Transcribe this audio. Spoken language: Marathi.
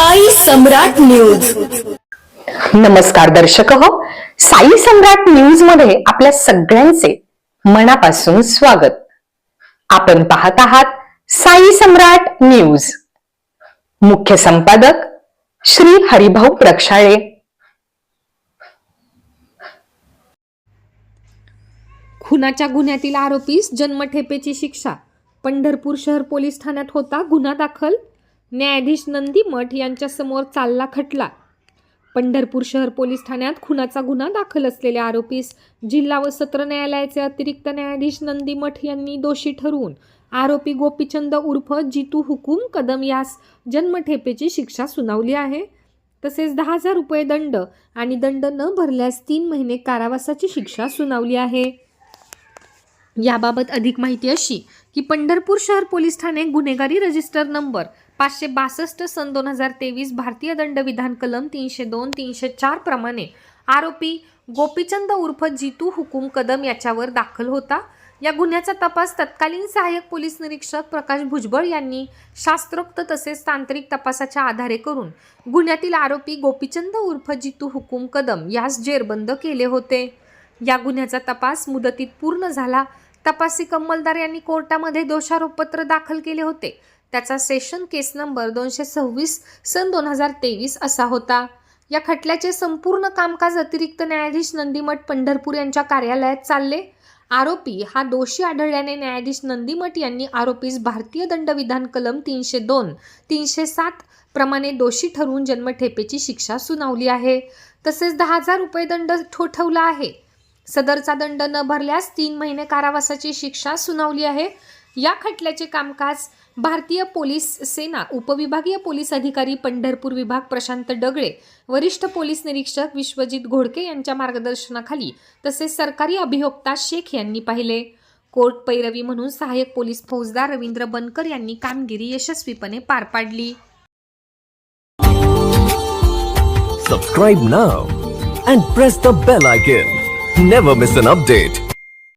साई सम्राट न्यूज. नमस्कार दर्शक हो, साई सम्राट न्यूज मध्ये आपल्या सगळ्यांचे मनापासून स्वागत. आपण पाहत आहात साई सम्राट न्यूज. मुख्य संपादक श्री हरिभाऊ प्रक्षाळे. खुनाच्या गुन्ह्यातील आरोपीस जन्मठेपेची शिक्षा. पंढरपूर शहर पोलीस ठाण्यात होता गुन्हा दाखल. न्यायाधीश नंदीमठ यांच्या समोर चालला खटला. पंढरपूर शहर पोलीस ठाण्यात खुनाचा गुन्हा दाखल असलेल्या आरोपीस जिल्हा व सत्र न्यायालयाचे अतिरिक्त न्यायाधीश नंदीमठ यांनी दोषी ठरवून आरोपी गोपीचंद उर्फ जितू हुकुम कदम यास जन्मठेपेची शिक्षा सुनावली आहे. तसेच 10,000 रुपये दंड आणि दंड न भरल्यास 3 महिने कारावासाची शिक्षा सुनावली आहे. याबाबत अधिक माहिती अशी की पंढरपूर शहर पोलीस ठाणे गुन्हेगारी रजिस्टर नंबर 562 सन 2023 भारतीय दंडविधान कलम 302-304 प्रमाणे आरोपी गोपीचंद उर्फ जितू हुकुम कदम याच्यावर दाखल होता. या गुन्ह्याचा तपास तत्कालीन सहाय्यक पोलीस निरीक्षक प्रकाश भुजबळ यांनी शास्त्रोक्त तसेच तांत्रिक तपासाच्या आधारे करून गुन्ह्यातील आरोपी गोपीचंद उर्फ जितू हुकुम कदम यास जेरबंद केले होते. या गुन्ह्याचा तपास मुदतीत पूर्ण झाला. तपासी अंमलदार यांनी कोर्टामध्ये दोषारोपपत्र दाखल केले होते. त्याचा सेशन केस नंबर 226 सन 2023 असा होता. या खटल्याचे संपूर्ण कामकाज अतिरिक्त न्यायाधीश नंदीमठ पंढरपूर यांच्या कार्यालयात चालले. आरोपी हा दोषी आढळल्याने न्यायाधीश नंदीमठ यांनी आरोपीस भारतीय दंडविधान कलम 302-307 प्रमाणे दोषी ठरवून जन्मठेपेची शिक्षा सुनावली आहे. तसेच 10,000 रुपये दंड ठोठावला आहे. सदरचा दंड न भरल्यास 3 महिने कारावासाची शिक्षा सुनावली आहे. या खटल्याचे कामकाज भारतीय पोलीस सेना उपविभागीय पोलीस अधिकारी पंढरपूर विभाग प्रशांत डगळे, वरिष्ठ पोलीस निरीक्षक विश्वजित घोडके यांच्या मार्गदर्शनाखाली तसेच सरकारी अभियोक्ता शेख यांनी पाहिले. कोर्ट पैरवी म्हणून सहाय्यक पोलीस फौजदार रवींद्र बनकर यांनी कामगिरी यशस्वीपणे पार पाडली. Subscribe now and press the bell icon. Never miss an update.